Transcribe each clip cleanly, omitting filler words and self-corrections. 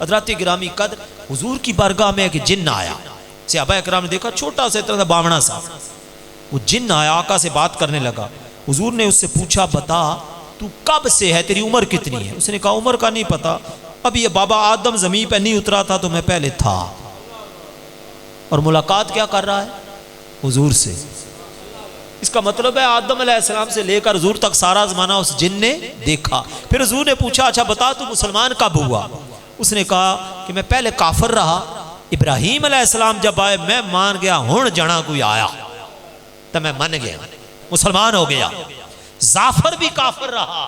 हज़रात गिरामी कद्र, हुजूर की बारगाह में एक जिन्न आया। सहाबा इकराम ने देखा छोटा सा इतना बावड़ा सा वो जिन्न आया, आका से बात करने लगा। हुजूर ने उससे पूछा बता तू कब से है, तेरी उम्र कितनी है? उसने कहा उम्र का नहीं पता, अब ये बाबा आदम ज़मीन पर नहीं उतरा था तो मैं पहले था। और मुलाकात क्या कर रहा है? हुजूर से। इसका मतलब है आदम अलैहिस्सलाम से लेकर हुजूर तक सारा ज़माना उस जिन ने देखा। फिर हुजूर ने पूछा अच्छा बता तू मुसलमान कब हुआ? उसने कहा कि मैं पहले काफिर रहा, इब्राहीम अलैहिस्सलाम जब आए मैं मान गया, हुण जना कोई आया तो मैं मन गया, मुसलमान हो गया। जाफर भी काफिर रहा,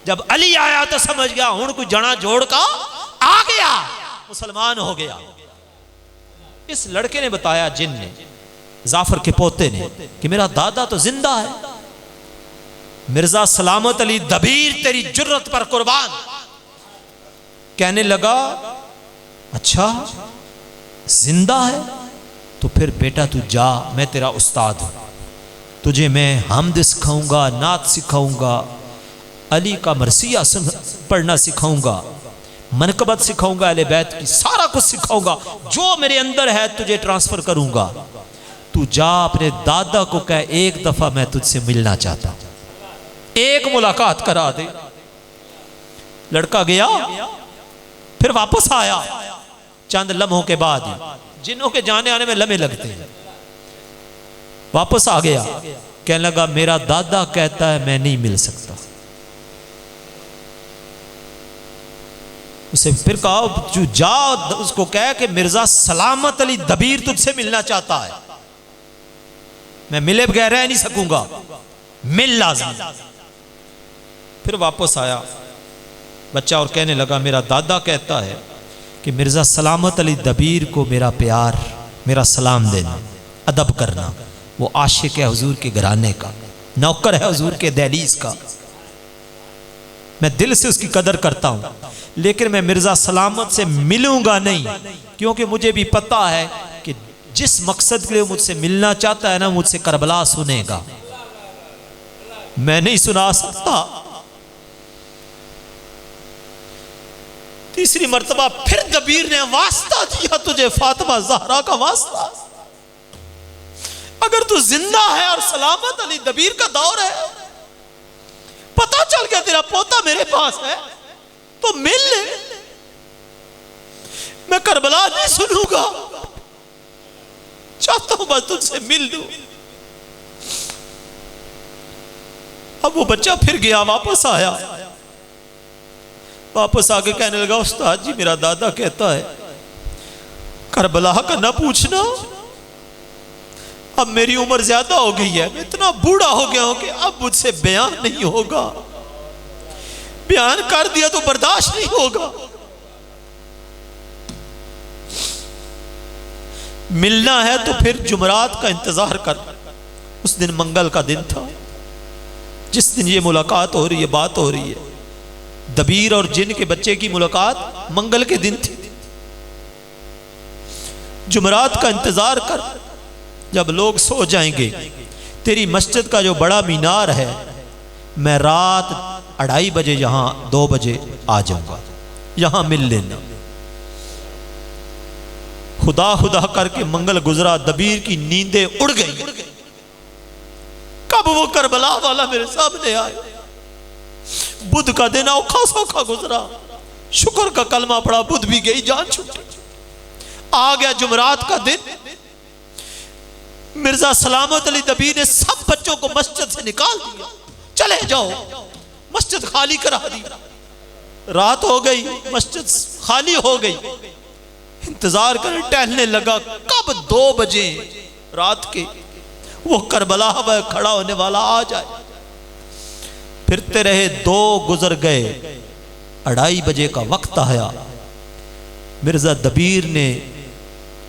जब अली आया तो समझ गया हुण कोई जना जोड़ का आ गया, मुसलमान हो गया। इस लड़के ने बताया जिन ने, जाफर के पोते ने, कि मेरा दादा तो जिंदा है। मिर्जा सलामत अली दबीर तेरी जुर्रत पर कुर्बान। कहने लगा अच्छा जिंदा है तो फिर बेटा तू जा, मैं तेरा उस्ताद हूं, तुझे मैं हमद सिखाऊंगा, नात सिखाऊंगा, अली का मरसिया पढ़ना सिखाऊंगा, मनकबत सिखाऊंगा, अहले बैत की सारा कुछ सिखाऊंगा, जो मेरे अंदर है तुझे ट्रांसफर करूंगा। तू जा अपने दादा को कह एक दफा मैं तुझसे मिलना चाहता, एक मुलाकात करा दे। लड़का गया, फिर वापस आया चंद लम्हों के बाद ही, जिन्हों के जाने आने में लम्हे लगते हैं। वापस आ गया, कहने लगा मेरा दादा कहता है मैं नहीं मिल सकता। उसे फिर कहा तू जा उसको कह कि मिर्जा सलामत अली दबीर तुझसे मिलना चाहता है, मैं मिले बगैर रह नहीं सकूंगा, मिल लाज़िम। फिर वापस आया बच्चा और कहने लगा मेरा दादा कहता है कि मिर्जा सलामत अली दबीर को मेरा प्यार, मेरा सलाम देना, अदब करना। वो आशिक है हुजूर के घराने का, नौकर है हुजूर के दहलीज का, मैं दिल से उसकी कदर करता हूं, लेकिन मैं मिर्जा सलामत से मिलूंगा नहीं, क्योंकि मुझे भी पता है कि जिस मकसद के लिए मुझसे मिलना चाहता है ना, मुझसे करबला सुनेगा, मैं नहीं सुना सकता। तीसरी मर्तबा फिर दबीर ने वास्ता दिया, तुझे फातिमा ज़हरा का वास्ता, अगर तू जिंदा है और सलामत अली दबीर का दौर है, पता चल गया तेरा पोता मेरे पास है, तो मिल ले, मैं करबला नहीं सुनूंगा, चाहता हूं बस तुझसे मिल लूं। अब वो बच्चा फिर गया, वापस आया, वापस आके कहने लगा उस्ताद जी मेरा दादा कहता है करबला का ना पूछना, अब मेरी उम्र ज्यादा हो गई है, मैं इतना बूढ़ा हो गया हूं कि अब मुझसे बयान नहीं होगा, बयान कर दिया तो बर्दाश्त नहीं होगा। मिलना है तो फिर जुमरात का इंतजार कर। उस दिन मंगल का दिन था, जिस दिन ये मुलाकात हो रही है, बात हो रही है, दबीर और जिन के बच्चे की मुलाकात मंगल के दिन थी। जुमरात का इंतजार कर, जब लोग सो जाएंगे, तेरी मस्जिद का जो बड़ा मीनार है, मैं रात 2:30 बजे यहां 2 बजे आ जाऊंगा, यहां मिल लेना। खुदा खुदा करके मंगल गुजरा, दबीर की नींदें उड़ गई। कब वो करबला वाला मेरे सामने आया। बुध का दिन औखा सौखा गुजरा, शुक्र का कलमा पड़ा, बुध भी गई, जान छूटी। आ गया जुमरात का दिन, मिर्जा सलामत अली दबीर ने सब बच्चों को मस्जिद से निकाल दिया, चले जाओ, मस्जिद खाली करा दी। रात हो गई, मस्जिद खाली हो गई, इंतजार कर टहलने लगा, कब 2 बजे रात के वो करबला में खड़ा होने वाला आ जाए। फिरते रहे, 2 गुजर गए, 2:30 बजे का वक्त आया। मिर्जा दबीर ने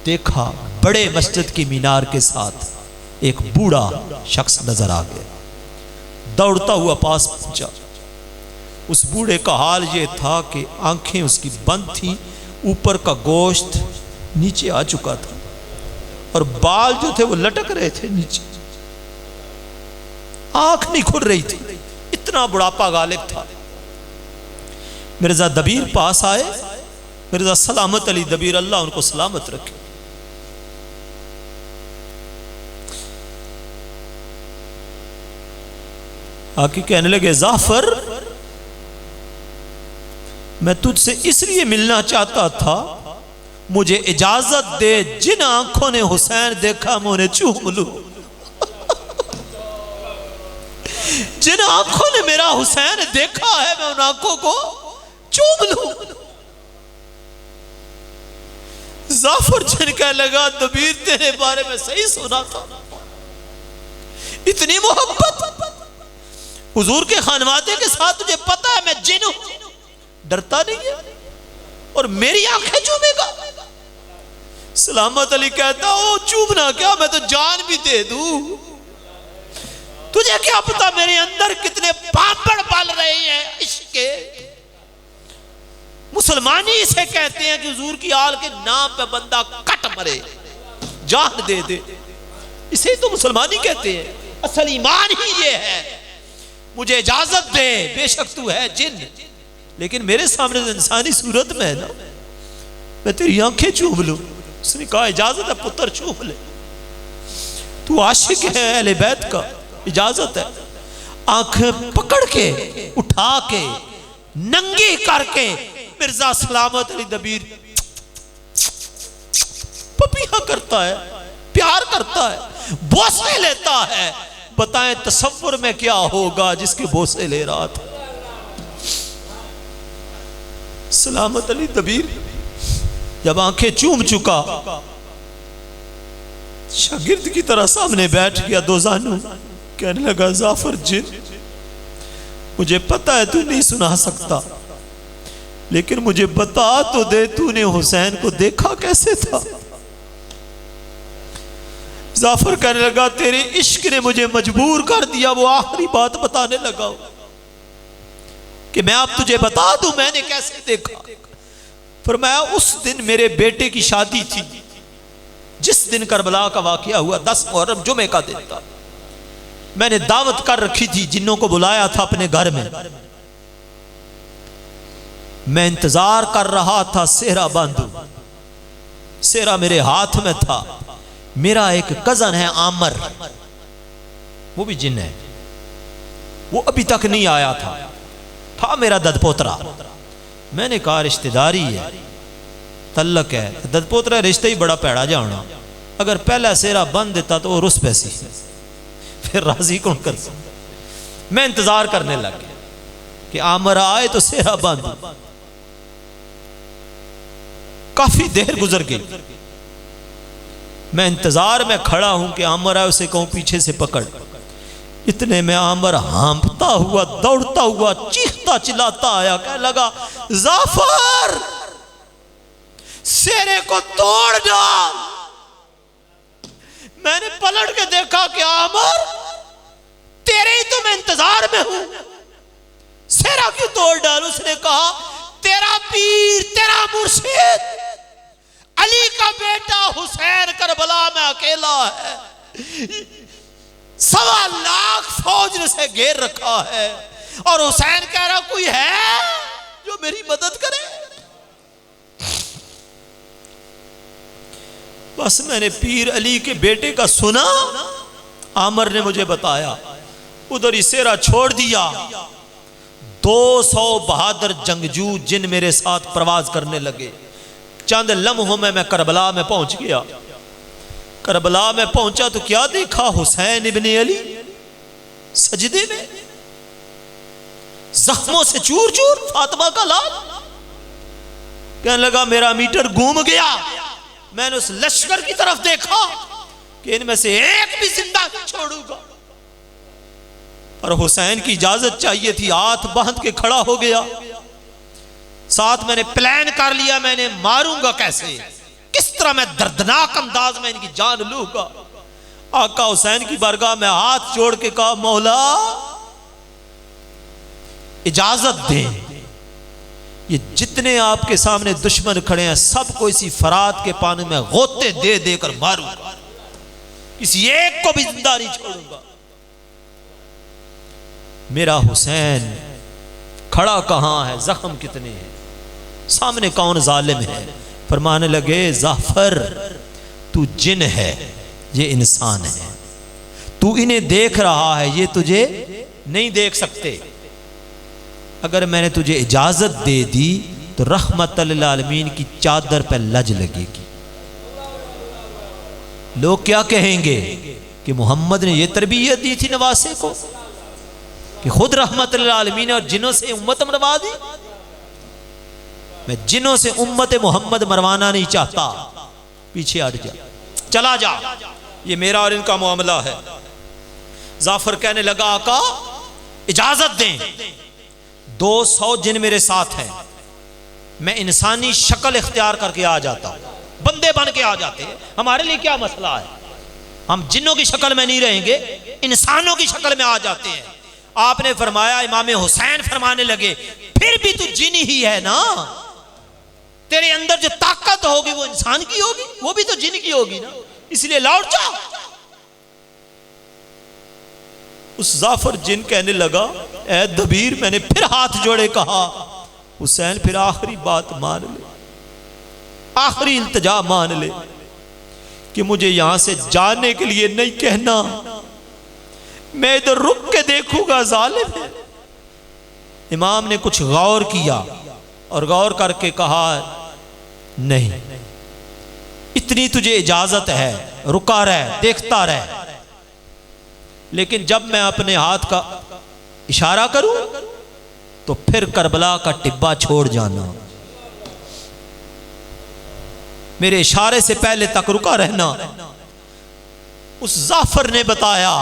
देखा बड़े मस्जिद की मीनार के साथ एक बूढ़ा शख्स नजर आ गया, दौड़ता हुआ पास पहुंचा। उस बूढ़े का हाल ये था कि आंखें उसकी बंद थी, ऊपर का गोश्त नीचे आ चुका था और बाल जो थे वो लटक रहे थे नीचे, आंख नहीं खुल रही थी, इतना बुढ़ापा गालिब था। मिर्जा दबीर पास आए, मिर्जा सलामत अली दबीर, अल्लाह उनको सलामत रखे। आके कहने लगे, जाफर मैं तुझसे इसलिए मिलना चाहता था, मुझे इजाजत दे, जिन आंखों ने हुसैन देखा मैं उन्हें चूम लूं। जिन आंखों ने मेरा हुसैन देखा है मैं उन आंखों को चूम लूं। जाफर जिन कहने लगा, दबीर तेरे बारे में सही सुना था, इतनी मोहब्बत हुजूर के खानवादे के साथ, तुझे पता है मैं जिन हूं, डरता नहीं है और मेरी आंखें चूमेगा। सलामत अली कहता, ओ चूमना क्या, मैं तो जान भी दे दूं। तुझे क्या पता मेरे अंदर कितने पापड़ पल रहे हैं इश्क के। मुसलमानी इसे कहते हैं कि हुजूर की आल के नाम पे बंदा कट मरे, जान दे दे, इसे तो मुसलमानी कहते हैं। असल ईमान ही ये है। मुझे इजाजत दे, बेशक तू है जिन, लेकिन मेरे सामने तो इंसानी सूरत में है ना, मैं तेरी आंखें चूम लूं। उसने कहा, इजाजत है पुत्र, चूम ले, तू आशिक है अहले बैत का, इजाजत है। आंखें पकड़ के, उठा के, नंगी करके मिर्जा सलामत अली दबीर पपिया करता है, प्यार करता है, बोसे लेता है। बताएं तसव्वुर में क्या होगा जिसके बोसे ले रहा था। सलामत अली दबीर जब आंखें चूम चुका, शागिर्द की तरह सामने बैठ गया दो जानू, कहने लगा, जाफर जिन, मुझे पता है तू नहीं सुना सकता, लेकिन मुझे बता तो दे, तूने हुसैन को देखा कैसे था। जाफर कहने लगा, तेरे इश्क ने मुझे मजबूर कर दिया। वो आखिरी बात बताने लगा कि मैं अब तुझे बता दूं मैंने कैसे देखा। फरमाया, उस दिन मेरे बेटे की शादी थी, जिस दिन करबला का वाकया हुआ, 10 मुहर्रम जुमे का दिन था। मैंने दावत कर रखी थी, जिन्नों को बुलाया था अपने घर में। मैं इंतजार कर रहा था, सेहरा बांधू, सेहरा मेरे हाथ में था। मेरा एक कजन है आमर, वो भी जिन है, वो अभी तक नहीं आया था मेरा ददपोतरा। मैंने कहा रिश्तेदारी है, तल्लक है, ददपोतरा रिश्ते ही बड़ा पैड़ा जाना, अगर पहला सेहरा बंद देता तो वो रुस पैसी, फिर राजी कौन कर सकता। मैं इंतजार करने लग गया कि आमर आए तो सेहरा बंद। काफी देर गुजर गई, मैं इंतजार में खड़ा हूं कि आमर आए, उसे कहूं पीछे से पकड़। इतने में आमर हांफता हुआ, दौड़ता हुआ, चीखता चिल्लाता आया, कहने लगा, जाफर सेरे को तोड़ डाल। मैंने पलट के देखा कि आमर तेरे ही तो मैं इंतजार में हूं, सेरा क्यों तोड़ डाल। उसने कहा, तेरा पीर, तेरा मुर्शिद अली का बेटा हुसैन करबला में अकेला है, 1.25 लाख फौज ने उसे घेर रखा है, और हुसैन कह रहा कोई है जो मेरी मदद करे। बस मैंने पीर अली के बेटे का सुना, आमर ने मुझे बताया, उधर ही सेरा छोड़ दिया। 200 बहादुर जंगजू जिन मेरे साथ प्रवास करने लगे। चंद लम्हों में मैं करबला में पहुंच गया। करबला में पहुंचा तो क्या देखा, हुसैन इब्ने अली सजदे में, जख्मों से चूर चूर, फातिमा का लाल। कहने लगा, मेरा मीटर घूम गया। मैंने उस लश्कर की तरफ देखा कि इनमें से एक भी जिंदा नहीं छोड़ूंगा, और हुसैन की इजाजत चाहिए थी, हाथ बांध के खड़ा हो गया। साथ मैंने प्लान कर लिया, मैंने मारूंगा कैसे, किस तरह मैं दर्दनाक अंदाज में इनकी जान लूंगा। आका हुसैन की बारगाह में हाथ जोड़ के कहा, मौला इजाजत दें, ये जितने आपके सामने दुश्मन खड़े हैं सबको इसी फरात के पानी में गोते दे देकर मारूंगा, किसी एक को भी जिंदा नहीं छोड़ूंगा। मेरा हुसैन खड़ा कहां है, जख्म कितने हैं। सामने कौन जालिम है? फरमाने लगे जाफर तू जिन है, ये इंसान है, तू इन्हें देख रहा है, ये तुझे नहीं देख सकते। अगर मैंने तुझे इजाजत दे दी तो रहमतल लिल आलमीन की चादर पर लज लगेगी। लोग क्या कहेंगे कि मोहम्मद ने यह तरबियत दी थी नवासे को कि खुद रहमतल लिल आलमीन और जिन्हों से उम्मत मरवा दी। मैं जिन्हों से उम्मत मोहम्मद मरवाना नहीं चाहता, पीछे हट जा, चला जा, ये मेरा और इनका मामला है। जाफर कहने लगा आका इजाजत दें, 200 जिन मेरे साथ हैं, मैं इंसानी शक्ल इख्तियार करके आ जाता हूं, बंदे बन के आ जाते हैं, हमारे लिए क्या मसला है, हम जिन्नों की शक्ल में नहीं रहेंगे, इंसानों की शक्ल में आ जाते हैं। आपने फरमाया, इमाम हुसैन फरमाने लगे फिर भी तू जिन ही है ना, तेरे अंदर जो ताकत होगी वो इंसान की होगी, वो भी तो जिन की होगी ना, इसलिए लौट जाओ। उस जाफर जिन कहने लगा, ए दबीर, मैंने फिर हाथ जोड़े कहा, हुसैन फिर आखिरी बात मान ले, आखिरी इल्तिजा मान ले कि मुझे यहां से जाने के लिए नहीं कहना, मैं इधर रुक के देखूंगा, जालिम है। इमाम ने कुछ गौर किया और गौर करके कहा, नहीं, इतनी तुझे इजाजत है, रुका रह, देखता रह, लेकिन जब मैं अपने हाथ का इशारा करूं तो फिर करबला का टिब्बा छोड़ जाना, मेरे इशारे से पहले तक रुका रहना। उस जाफर ने बताया,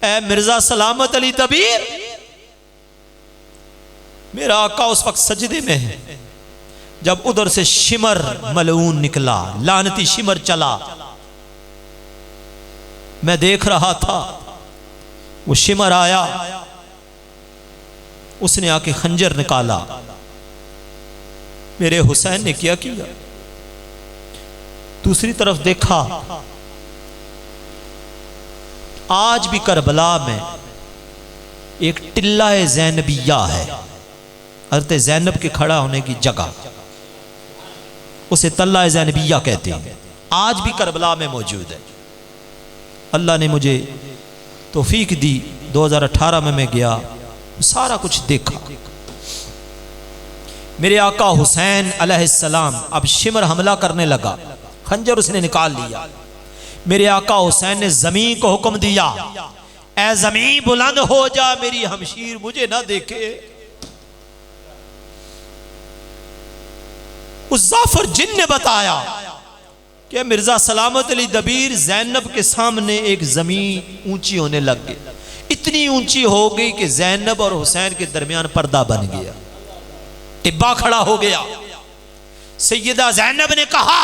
ए मिर्जा सलामत अली दबीर, मेरा आका उस वक्त सजदे में है जब उधर से शिमर मलऊन निकला, लानती शिमर चला, मैं देख रहा था, वो शिमर आया, उसने आके खंजर निकाला, मेरे हुसैन ने क्या किया, दूसरी तरफ देखा, आज भी करबला में एक टिल्ला ज़ैनबिया है, हज़रत ज़ैनब के खड़ा होने की जगह, उसे तल्ला ज़ैनबिया कहते हैं, आज भी करबला में मौजूद है। अल्लाह ने मुझे तौफीक दी, 2018 में मैं गया, सारा कुछ देखा। मेरे आका हुसैन अलैहिस्सलाम अब शिमर हमला करने लगा, खंजर उसने निकाल लिया। मेरे आका हुसैन ने जमीन को हुक्म दिया, ए जमीन बुलंद हो जा, मेरी हमशीर मुझे ना देखे। उस जाफर जिन ने बताया कि मिर्जा सलामत अली दबीर ज़ैनब के सामने एक जमीन ऊंची होने लग गई, इतनी ऊंची हो गई कि ज़ैनब और हुसैन के दरमियान पर्दा बन गया, टिब्बा खड़ा हो गया। सैयदा ज़ैनब ने कहा,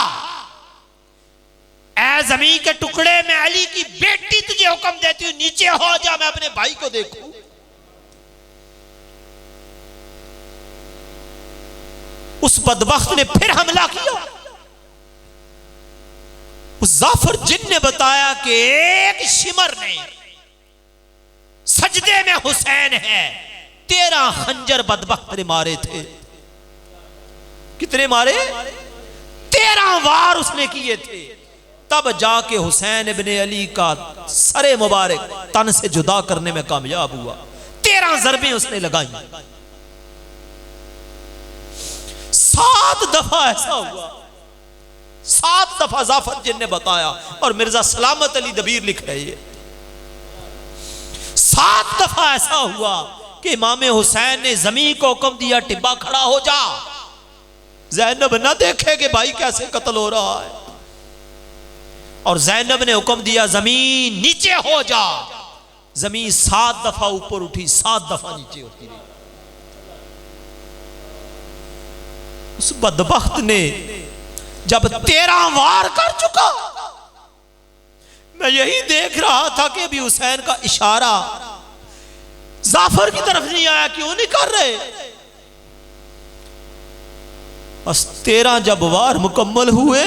ऐ जमीन के टुकड़े, मैं अली की बेटी तुझे हुक्म देती हूं, नीचे हो जा, मैं अपने भाई को देखूं। उस बदबख्त ने फिर हमला किया। उस जाफर जिन ने बताया कि एक शिमर ने सजदे में हुसैन है, 13 खंजर बदबख्त ने मारे थे। कितने मारे? 13 वार उसने किए थे। तब जाके हुसैन इब्ने अली का सरे मुबारक तन से जुदा करने में कामयाब हुआ। 13 ज़रबें उसने लगाई। 7 दफा ऐसा हुआ, 7 दफा जाफर जिन ने बताया, और मिर्जा सलामत अली दबीर लिख रहे हैं 7 दफा ऐसा हुआ कि इमाम हुसैन ने जमीन को हुक्म दिया, टिब्बा खड़ा हो जा, ज़ैनब ना देखे कि भाई कैसे कत्ल हो रहा है। और ज़ैनब ने हुक्म दिया, जमीन नीचे हो जा। जमीन 7 दफा ऊपर उठी, 7 दफा नीचे होती रही। उस बदबख्त ने जब 13 वार कर चुका, मैं यही देख रहा था कि अभी हुसैन का इशारा जाफर की तरफ नहीं आया, क्यों नहीं कर रहे। बस 13 जब वार मुकम्मल हुए,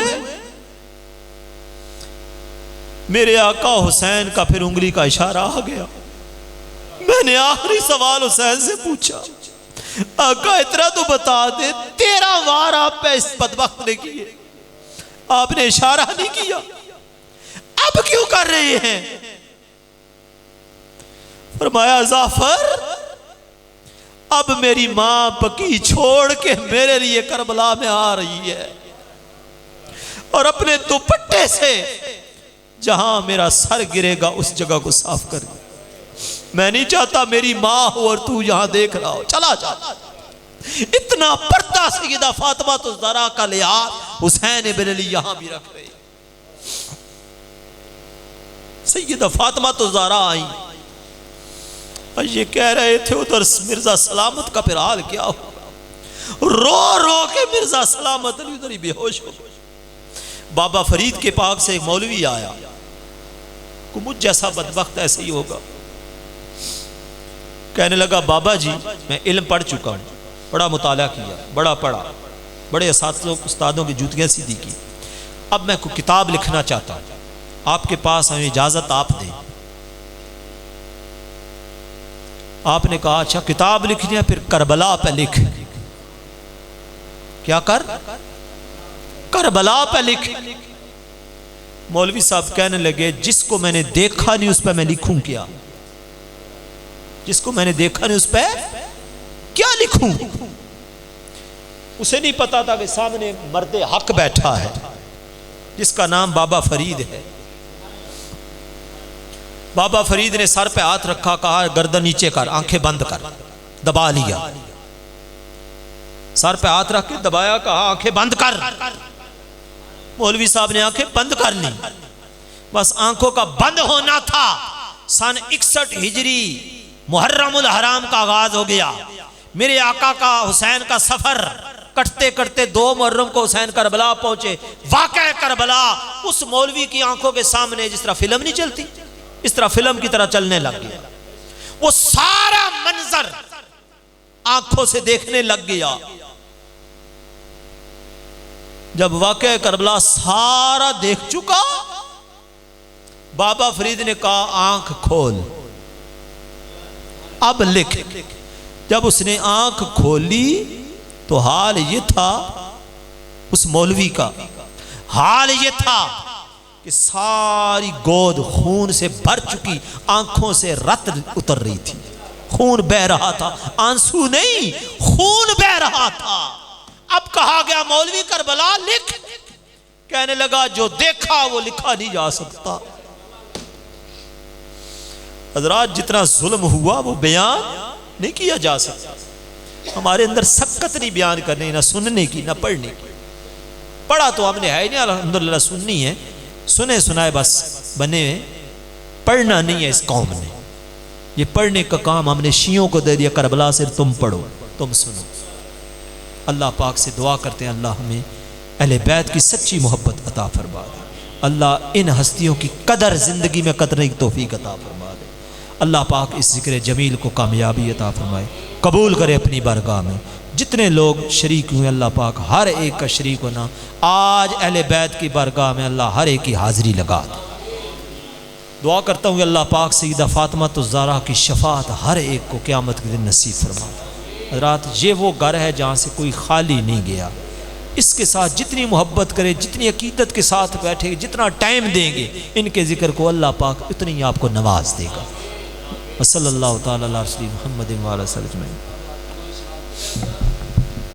मेरे आका हुसैन का फिर उंगली का इशारा आ गया। मैंने आखिरी सवाल हुसैन से पूछा, आका इतना तो बता दे, 13 वार आप पे इस बदबख्त ने किए, आपने इशारा नहीं किया, अब क्यों कर रहे हैं? फरमाया जाफर, अब मेरी मां बकी छोड़ के मेरे लिए करबला में आ रही है और अपने दुपट्टे से जहां मेरा सर गिरेगा उस जगह को साफ कर। मैं नहीं चाहता मेरी मां हो और तू यहां देख रहा हो, चला जा। इतना पर्दा सैयदा फातिमा तो ज़हरा का लिहाज हुसैन इब्न अली यहां भी रख रहे। सैयदा फातिमा तो ज़हरा आई और ये कह रहे थे उधर मिर्जा सलामत का फिर हाल क्या हो, रो रो के मिर्जा सलामत अली उधर ही बेहोश हो गए। बाबा फरीद के पाक से एक मौलवी आया, को मुझ जैसा बदबख्त ऐसे ही होगा। कहने लगा बाबा जी मैं इल्म पढ़ चुका हूँ, बड़ा मुताला किया, बड़ा पढ़ा, बड़े उस्तादों की जूतियाँ सीधी की, अब मैं कोई किताब लिखना चाहता हूँ, आपके पास हमें इजाज़त आप दें। आपने कहा अच्छा किताब लिखनी है, फिर करबला पे लिख। क्या कर? करबला पे लिख। मौलवी साहब कहने लगे जिसको मैंने देखा नहीं उस पर मैं लिखूं क्या? जिसको मैंने देखा नहीं उस पर क्या लिखूं? उसे नहीं पता था कि सामने मर्दे हक बैठा है जिसका नाम बाबा फरीद है। बाबा फरीद ने सर पे हाथ रखा, कहा गर्दन नीचे कर, आंखें बंद कर, दबा लिया। सर पे हाथ रख के दबाया, कहा आंखें बंद कर। मौलवी साहब ने आंखें बंद कर ली। बस आंखों का बंद होना था। सन 61 हिजरी मुहर्रमुल हराम का आगाज हो गया। मेरे आका का हुसैन का सफर कटते कटते 2 मुहर्रम को हुसैन करबला पहुंचे। वाक़या करबला उस मौलवी की आंखों के सामने जिस तरह फिल्म नहीं चलती, इस तरह फिल्म की तरह चलने लग गया। वो सारा मंजर आंखों से देखने लग गया। जब वाक़या करबला सारा देख चुका, बाबा फरीद ने कहा आंख खोल, अब लिख। जब उसने आंख खोली तो हाल ये था, उस मौलवी का हाल ये था कि सारी गोद खून से भर चुकी, आंखों से रत उतर रही थी, खून बह रहा था, आंसू नहीं खून बह रहा था। अब कहा गया मौलवी करबला लिख। कहने लगा जो देखा वो लिखा नहीं जा सकता। हज़रात जितना जुल्म हुआ वो बयान नहीं किया जा सकता। हमारे अंदर सकत नहीं बयान करने, ना सुनने की ना पढ़ने की। पढ़ा तो हमने है नहीं, अल्हम्दुलिल्लाह सुननी है, सुने सुनाए बस बने, पढ़ना नहीं है इस कौम ने। ये पढ़ने का काम हमने शियों को दे दिया, करबला से तुम पढ़ो तुम सुनो। अल्लाह पाक से दुआ करते हैं अल्लाह हमें अहले बैत की सच्ची मोहब्बत अता फरमा दे। अल्लाह इन हस्तियों की कदर ज़िंदगी में करने की तौफीक अता फरमा दे। अल्लाह पाक इस ज़िक्र जमील को कामयाबी अता फरमाए, कबूल करे अपनी बारगाह में। जितने लोग शरीक हुए अल्लाह पाक हर एक का शरीक होना आज अहले बैत की बारगाह में अल्लाह हर एक की हाज़िरी लगा दे। दुआ करता हूँ अल्लाह पाक सैयदा फातिमा तो ज़हरा की शफाअत हर एक को क़यामत के दिन नसीब फरमा दे। हज़रात ये वो घर है जहाँ से कोई खाली नहीं गया। इसके साथ जितनी मोहब्बत करे, जितनी अकीदत के साथ बैठे, जितना टाइम देंगे इनके ज़िक्र को अल्लाह पाक उतनी ही आपको नवाज देगा। सल्लल्लाहु तआला अला रसूलिना मुहम्मद व अला आलिहि वसल्लम।